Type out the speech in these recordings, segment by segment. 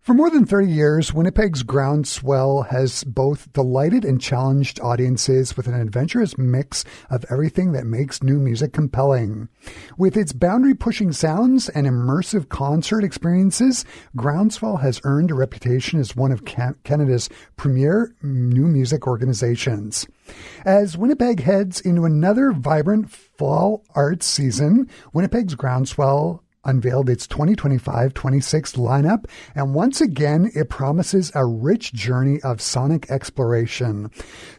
For more than 30 years, Winnipeg's GroundSwell has both delighted and challenged audiences with an adventurous mix of everything that makes new music compelling. With its boundary-pushing sounds and immersive concert experiences, GroundSwell has earned a reputation as one of Canada's premier new music organizations. As Winnipeg heads into another vibrant fall arts season, Winnipeg's GroundSwell unveiled its 2025-26 lineup, and once again, it promises a rich journey of sonic exploration.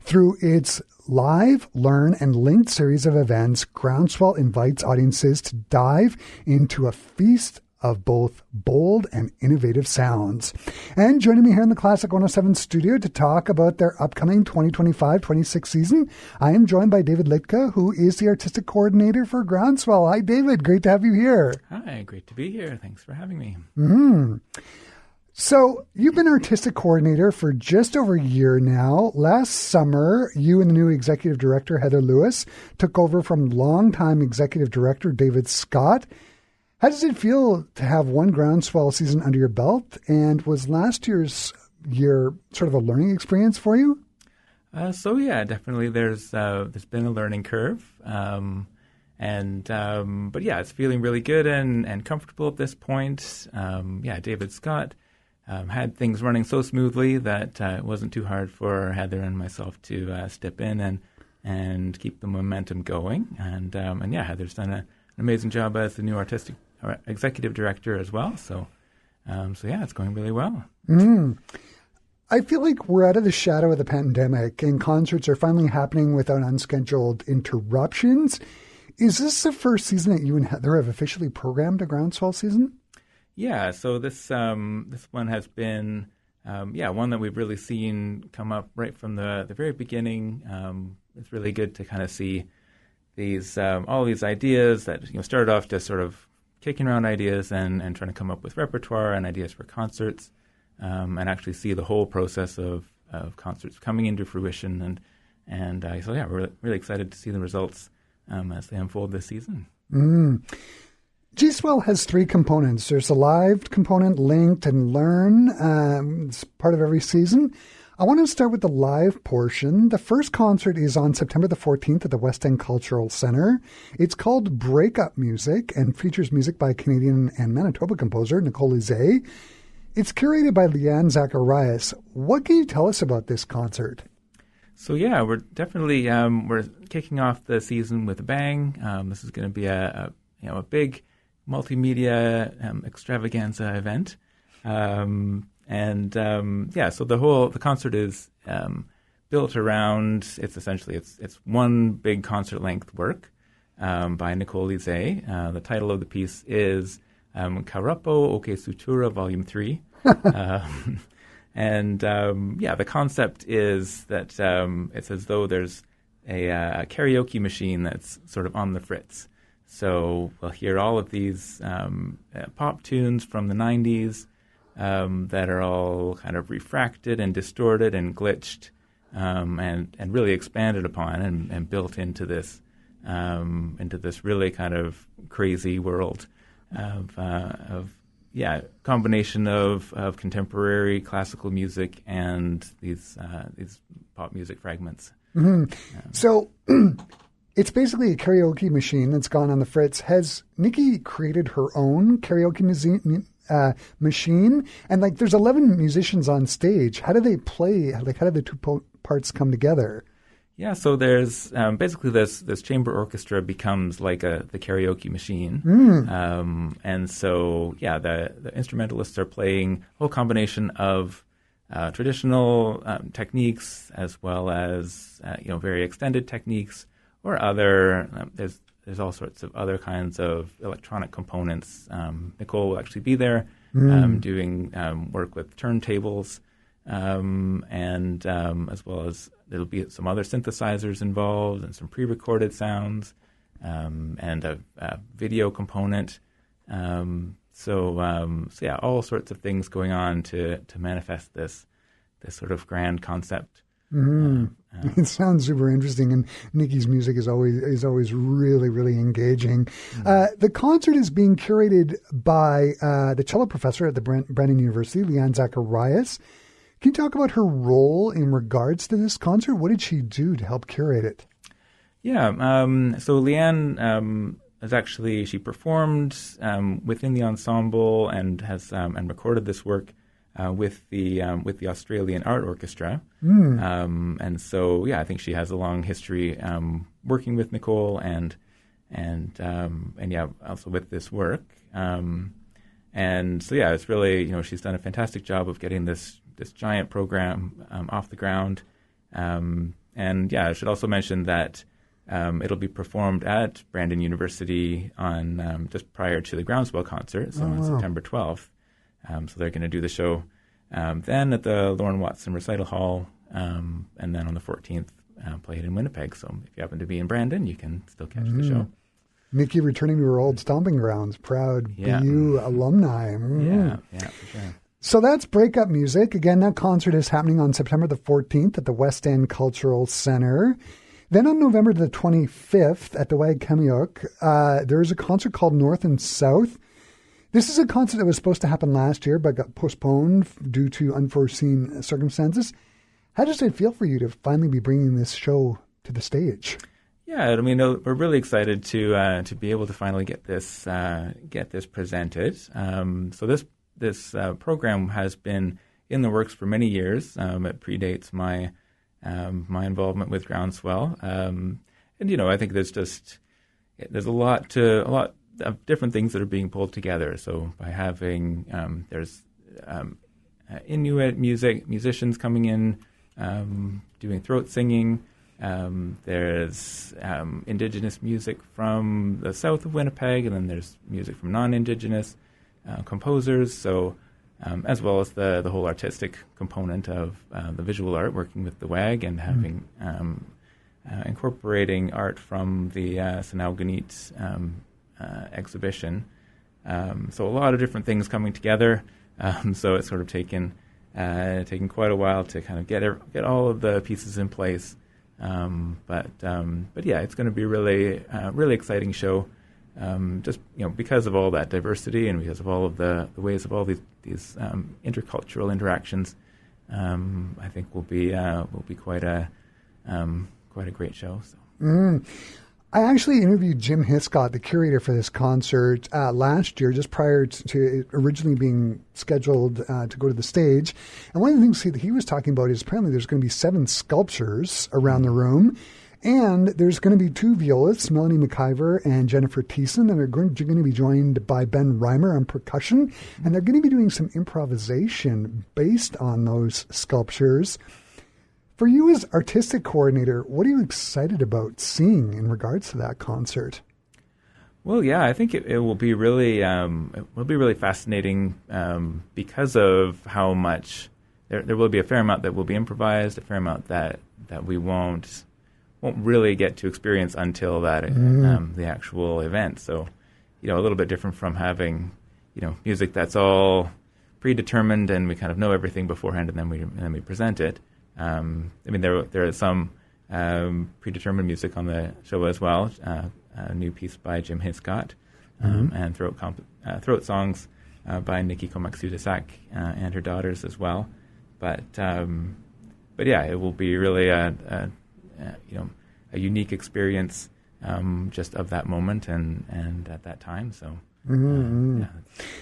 Through its live, learn, and linked series of events, GroundSwell invites audiences to dive into a feast of both bold and innovative sounds. And joining me here in the Classic 107 studio to talk about their upcoming 2025-26 season, I am joined by David Litka, who is the artistic coordinator for GroundSwell. Hi, David. Great to have you here. Hi, great to be here. Thanks for having me. Mm-hmm. So you've been artistic coordinator for just over a year now. Last summer, you and the new executive director, Heather Lewis, took over from longtime executive director David Scott. How does it feel to have one GroundSwell season under your belt? And was last year's year sort of a learning experience for you? Definitely there's been a learning curve. But it's feeling really good and comfortable at this point. David Scott had things running so smoothly that it wasn't too hard for Heather and myself to step in and keep the momentum going. Heather's done an amazing job as the new artistic executive director as well. So it's going really well. Mm. I feel like we're out of the shadow of the pandemic and concerts are finally happening without unscheduled interruptions. Is this the first season that you and Heather have officially programmed a GroundSwell season? Yeah, so this one has been one that we've really seen come up right from the very beginning. It's really good to kind of see these all these ideas that started off just sort of kicking around ideas and trying to come up with repertoire and ideas for concerts, and actually see the whole process of concerts coming into fruition. We're really excited to see the results as they unfold this season. Mm. G-Swell has three components. There's a live component, linked, and learn. It's part of every season. I want to start with the live portion. The first concert is on September the 14th at the West End Cultural Centre. It's called Breakup Music and features music by Canadian and Manitoba composer Nicole Lizet. It's curated by Leanne Zacharias. What can you tell us about this concert? So we're definitely we're kicking off the season with a bang. This is going to be a big multimedia extravaganza event. So the concert is built around, it's one big concert length work by Nicole Lizet. The title of the piece is Karapo Oke Sutura Volume 3. The concept is that it's as though there's a karaoke machine that's sort of on the fritz. So we'll hear all of these pop tunes from the 90s that are all kind of refracted and distorted and glitched and really expanded upon and built into this really kind of crazy world of combination of contemporary classical music and these pop music fragments. Mm-hmm. So it's basically a karaoke machine that's gone on the fritz. Has Nikki created her own karaoke machine? And there's 11 musicians on stage. How do they play? How do the two parts come together? Yeah, so there's basically this chamber orchestra becomes like the karaoke machine. The instrumentalists are playing a whole combination of traditional techniques as well as very extended techniques or other. There's all sorts of other kinds of electronic components. Nicole will actually be there doing work with turntables. As well as there'll be some other synthesizers involved and some pre-recorded sounds and a video component. All sorts of things going on to manifest this sort of grand concept It sounds super interesting, and Nikki's music is always really, really engaging. The concert is being curated by the cello professor at the Brandon University, Leanne Zacharias. Can you talk about her role in regards to this concert? What did she do to help curate it? Yeah, so Leanne she performed within the ensemble and has and recorded this work with the Australian Art Orchestra, and so I think she has a long history working with Nicole and also with this work, and so it's really she's done a fantastic job of getting this giant program off the ground, and I should also mention that it'll be performed at Brandon University on just prior to the GroundSwell concert, so on September 12th. So they're going to do the show then at the Lauren Watson Recital Hall, and then on the 14th play it in Winnipeg. So if you happen to be in Brandon, you can still catch the show. Nikki returning to her old stomping grounds, proud BU alumni. Yeah, for sure. So that's Breakup Music. Again, that concert is happening on September the 14th at the West End Cultural Centre. Then on November the 25th at the Wag-Kamiuk, there is a concert called North and South. This is a concert that was supposed to happen last year but got postponed due to unforeseen circumstances. How does it feel for you to finally be bringing this show to the stage? Yeah, I mean, we're really excited to be able to finally get this presented. So this program has been in the works for many years. It predates my involvement with GroundSwell, and I think there's a lot of different things that are being pulled together. So by having there's Inuit musicians coming in doing throat singing. There's Indigenous music from the south of Winnipeg, and then there's music from non-Indigenous composers. So. As well as the whole artistic component of the visual art, working with the WAG and having incorporating art from the Sanaoganit exhibition. So a lot of different things coming together. So it's sort of taken quite a while to kind of get all of the pieces in place. But it's going to be really exciting show. Just because of all that diversity and because of all of the ways of all these intercultural interactions, I think will be quite a great show. So. I actually interviewed Jim Hiscott, the curator for this concert, last year, just prior to it originally being scheduled to go to the stage. And one of the things that he was talking about is apparently there's going to be 7 sculptures around the room. And there's going to be 2 violists, Melanie McIver and Jennifer Thiessen, and they're going to be joined by Ben Reimer on percussion. And they're going to be doing some improvisation based on those sculptures. For you as artistic coordinator, what are you excited about seeing in regards to that concert? Well, yeah, I think it will be really fascinating because of how much there will be a fair amount that will be improvised, a fair amount that we won't really get to experience until that the actual event. So, a little bit different from having music that's all predetermined and we kind of know everything beforehand and then we present it. I mean, there is some predetermined music on the show as well. A new piece by Jim Hiscott and throat songs by Nikki Komaksudasak and her daughters as well. But yeah, it will be really a unique experience just of that moment and at that time. So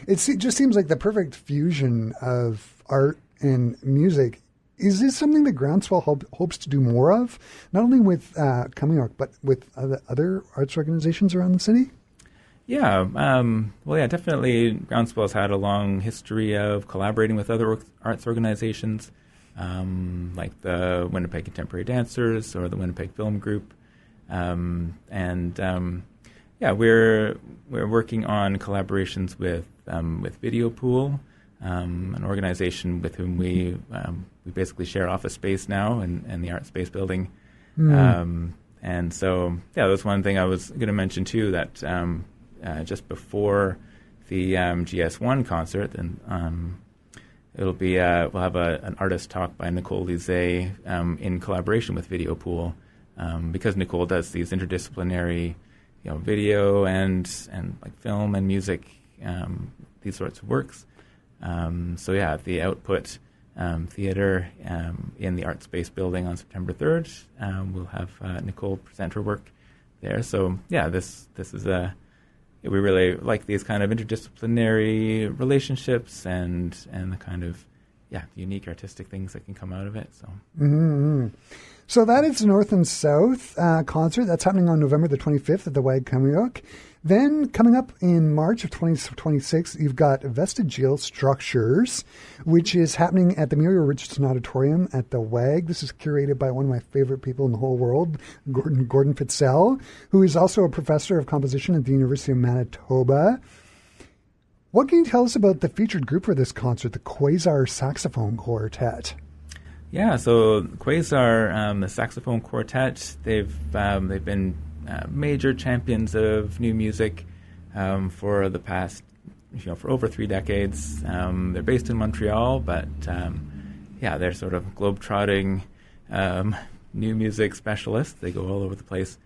it just seems like the perfect fusion of art and music. Is this something that GroundSwell hopes to do more of, not only with Kamiok, but with other arts organizations around the city? Yeah, definitely. GroundSwell's had a long history of collaborating with other arts organizations, like the Winnipeg Contemporary Dancers or the Winnipeg Film Group, we're working on collaborations with Video Pool, an organization with whom we basically share office space now and the art space building. And so, that was one thing I was going to mention too, that just before the GS1 concert, and it'll be we'll have an artist talk by Nicole Lizet in collaboration with Video Pool, because Nicole does these interdisciplinary, video and like film and music, these sorts of works. At the Output Theatre in the Art Space building on September 3rd, we'll have Nicole present her work there. So this is we really like these kind of interdisciplinary relationships and the kind of unique artistic things that can come out of it. So. Mm-hmm. So that is North and South concert. That's happening on November the 25th at the Wag-Kamiok. Then coming up in March of 2026, you've got Vestigial Structures, which is happening at the Muriel Richardson Auditorium at the WAG. This is curated by one of my favorite people in the whole world, Gordon Fitzell, who is also a professor of composition at the University of Manitoba. What can you tell us about the featured group for this concert, the Quasar Saxophone Quartet? Yeah, so Quasar, the saxophone quartet, they've been major champions of new music for the past, for over 3 decades. They're based in Montreal, but they're sort of globe-trotting new music specialists. They go all over the place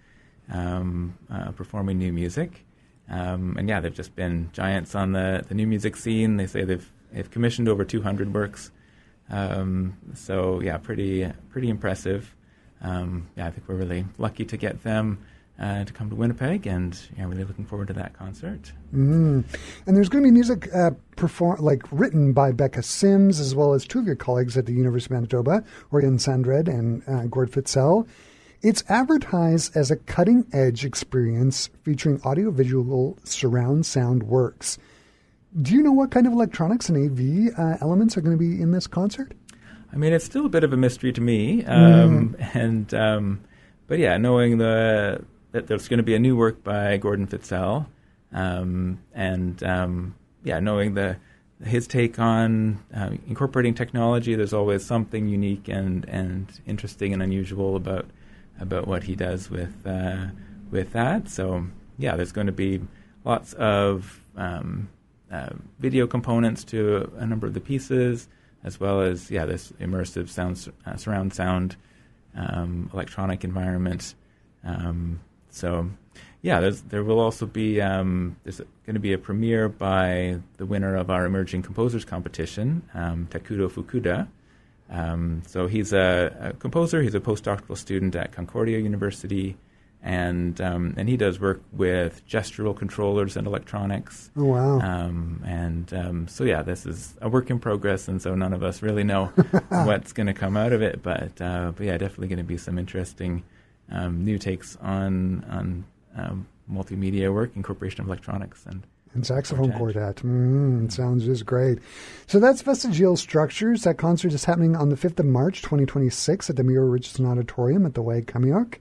performing new music. They've just been giants on the new music scene. They say they've commissioned over 200 works. Pretty impressive. I think we're really lucky to get them to come to Winnipeg, and really looking forward to that concert. Mm. And there's going to be music written by Becca Sims, as well as 2 of your colleagues at the University of Manitoba, Orion Sandred and Gord Fitzell. It's advertised as a cutting-edge experience featuring audiovisual surround sound works. Do you know what kind of electronics and AV elements are going to be in this concert? I mean, it's still a bit of a mystery to me, knowing that there's going to be a new work by Gordon Fitzell, knowing his take on incorporating technology, there's always something unique and interesting and unusual about what he does with that. So there's going to be lots of video components to a number of the pieces, as well as this immersive surround sound electronic environment. There will also be there's going to be a premiere by the winner of our Emerging Composers Competition, Takudo Fukuda. So he's a composer. He's a postdoctoral student at Concordia University, and he does work with gestural controllers and electronics. Oh, wow. This is a work in progress, and so none of us really know what's going to come out of it. But definitely going to be some interesting new takes on multimedia work, incorporation of electronics and saxophone quartet. Sounds just great. So that's Vestigial Structures. That concert is happening on the 5th of March, 2026 at the Muriel Richardson Auditorium at the Wag-Kamiok.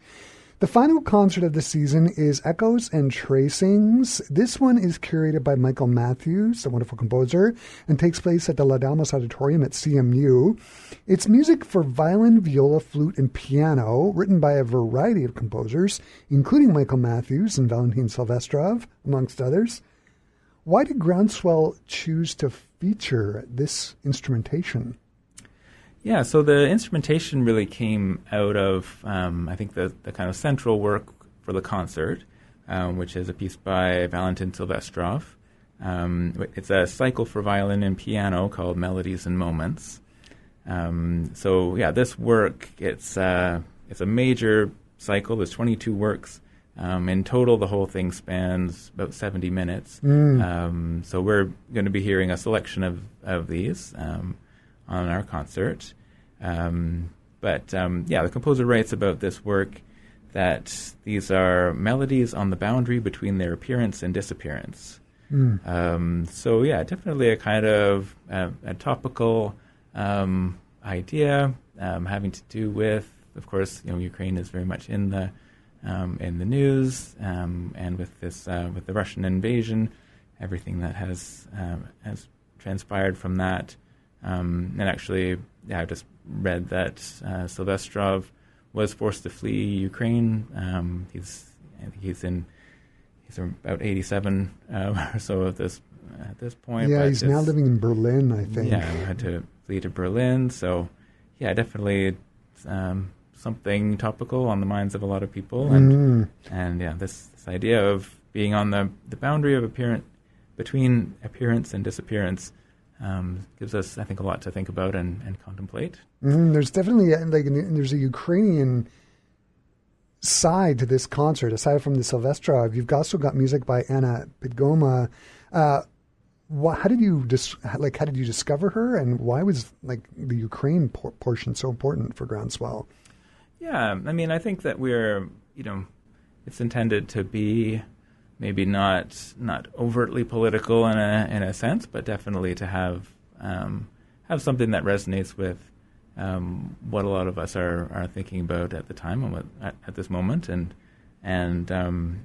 The final concert of the season is Echoes and Tracings. This one is curated by Michael Matthews, a wonderful composer, and takes place at the La Dalmas Auditorium at CMU. It's music for violin, viola, flute, and piano, written by a variety of composers, including Michael Matthews and Valentin Silvestrov, amongst others. Why did GroundSwell choose to feature this instrumentation? Yeah, so the instrumentation really came out of, I think, the kind of central work for the concert, which is a piece by Valentin Silvestrov. It's a cycle for violin and piano called Melodies and Moments. This work, it's a major cycle. There's 22 works. In total, the whole thing spans about 70 minutes. So we're going to be hearing a selection of these on our concert. The composer writes about this work that these are melodies on the boundary between their appearance and disappearance. Definitely a kind of a topical idea having to do with, of course, Ukraine is very much in the news, and with this with the Russian invasion, everything that has transpired from that. I just read that Silvestrov was forced to flee Ukraine. He's about 87 or so at this at this point. Yeah, but he's now living in Berlin, I think. Yeah, I had to flee to Berlin. So, yeah, definitely something topical on the minds of a lot of people. And yeah, this idea of being on the boundary of between appearance and disappearance gives us, I think, a lot to think about and contemplate. There's definitely there's a Ukrainian side to this concert. Aside from the Silvestrov, you've also got music by Anna Pidgoma. How did you discover her, and why was the Ukraine portion so important for GroundSwell? Yeah, I mean, I think that it's intended to be maybe not overtly political in a sense, but definitely to have something that resonates with what a lot of us are thinking about at the time and at this moment. And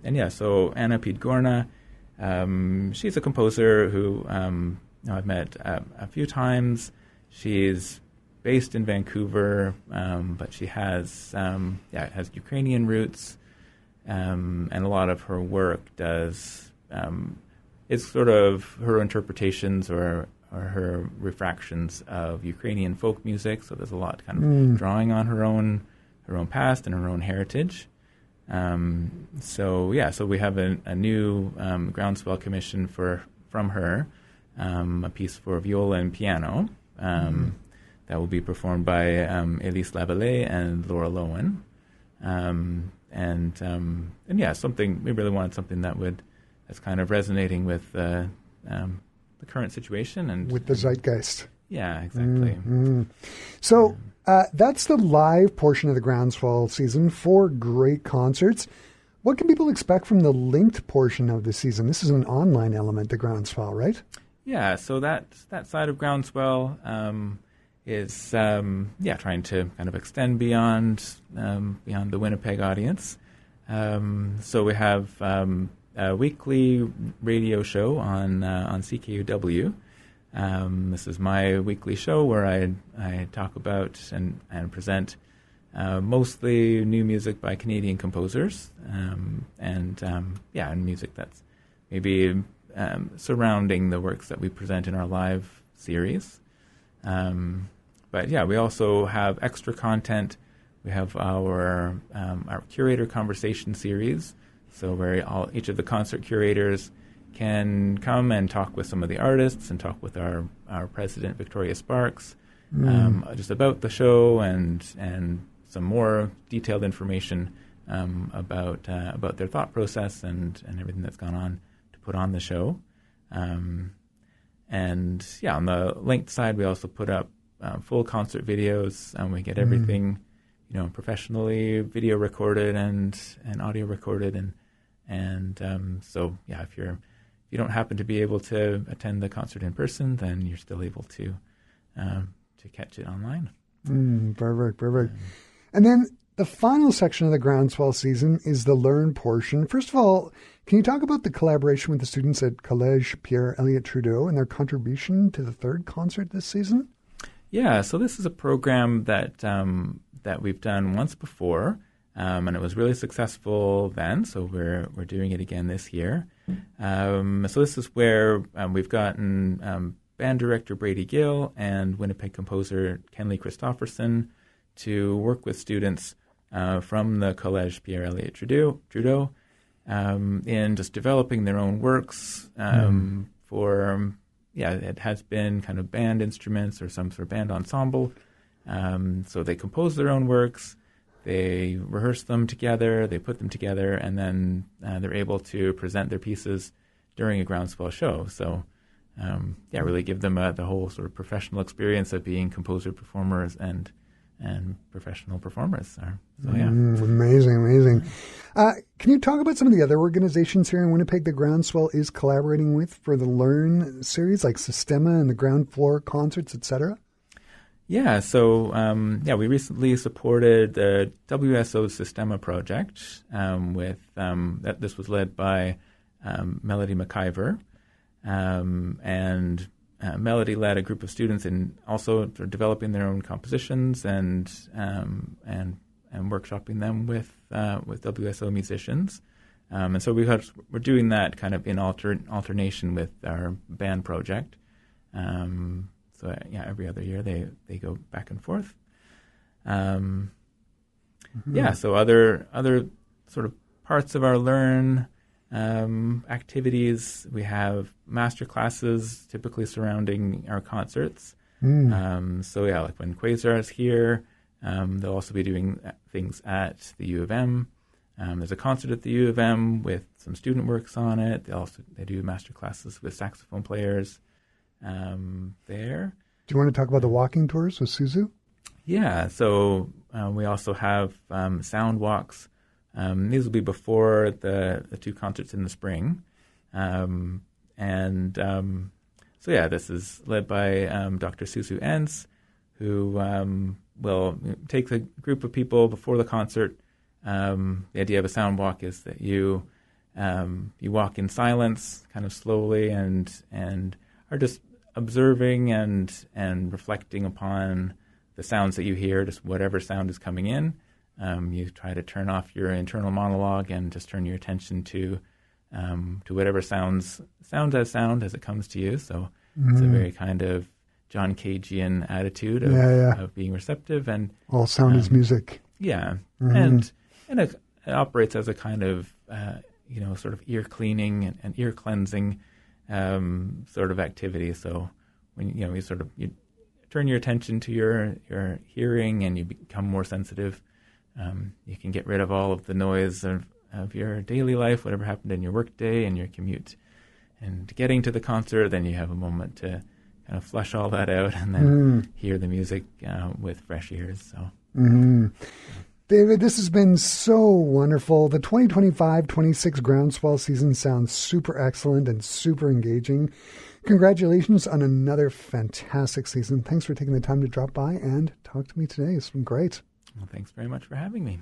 yeah, so Anna Pidgorna, she's a composer who I've met a few times. She's based in Vancouver, but she has Ukrainian roots, and a lot of her work is sort of her interpretations or her refractions of Ukrainian folk music. So there's a lot kind of drawing on her own past and her own heritage. So we have a new GroundSwell commission from her, a piece for viola and piano that will be performed by Elise Lavallee and Laura Lowen. And yeah, we really wanted something that's kind of resonating with the current situation and with the zeitgeist. Yeah, exactly. So that's the live portion of the GroundSwell season. 4 great concerts. What can people expect from the linked portion of the season? This is an online element to GroundSwell, right? Yeah, so that side of GroundSwell is trying to kind of extend beyond the Winnipeg audience. So we have a weekly radio show on CKUW. This is my weekly show where I talk about and present mostly new music by Canadian composers, and music that's maybe surrounding the works that we present in our live series. But yeah, we also have extra content. We have our curator conversation series, so where each of the concert curators can come and talk with some of the artists and talk with our president, Victoria Sparks, just about the show and some more detailed information about their thought process and everything that's gone on to put on the show. And yeah, on the linked side, we also put up full concert videos, and we get everything, professionally video recorded and audio recorded, and so yeah, if you don't happen to be able to attend the concert in person, then you're still able to catch it online. Perfect. And then the final section of the GroundSwell season is the learn portion. First of all, can you talk about the collaboration with the students at Collège Pierre Elliott Trudeau and their contribution to the 3rd concert this season? Yeah, so this is a program that we've done once before, and it was really successful then. So we're doing it again this year. So this is where we've gotten band director Brady Gill and Winnipeg composer Kenley Christopherson to work with students from the Collège Pierre Elliott Trudeau in just developing their own works it has been kind of band instruments or some sort of band ensemble. So they compose their own works, they rehearse them together, they put them together, and then they're able to present their pieces during a GroundSwell show. So really give them the whole sort of professional experience of being composer, performers, and professional performers. Amazing. Can you talk about some of the other organizations here in Winnipeg that GroundSwell is collaborating with for the Learn series, like Sistema and the Ground Floor concerts, etc.? Yeah, so we recently supported the WSO Sistema project this was led by Melody McIver, and Melody led a group of students in also developing their own compositions and workshopping them with WSO musicians. And so we're doing that kind of in alternation with our band project. Every other year they go back and forth. So other sort of parts of our Learn activities, we have master classes typically surrounding our concerts. Like when Quasar is here, they'll also be doing things at the U of M. There's a concert at the U of M with some student works on it. They do master classes with saxophone players there. Do you want to talk about the walking tours with Suzu? Yeah, so we also have sound walks. These will be before the two concerts in the spring. This is led by Dr. Susu Entz, who will take the group of people before the concert. The idea of a sound walk is that you walk in silence, kind of slowly, and are just observing and reflecting upon the sounds that you hear, just whatever sound is coming in. You try to turn off your internal monologue and just turn your attention to whatever sound as it comes to you. So it's a very kind of John Cagean attitude of being receptive, and all sound is music. Yeah, and it operates as a kind of sort of ear cleaning and ear cleansing sort of activity. So when you turn your attention to your hearing and you become more sensitive, you can get rid of all of the noise of your daily life, whatever happened in your work day and your commute. And getting to the concert, then you have a moment to kind of flush all that out and then hear the music with fresh ears. So, David, this has been so wonderful. The 2025-26 GroundSwell season sounds super excellent and super engaging. Congratulations on another fantastic season. Thanks for taking the time to drop by and talk to me today. It's been great. Well, thanks very much for having me.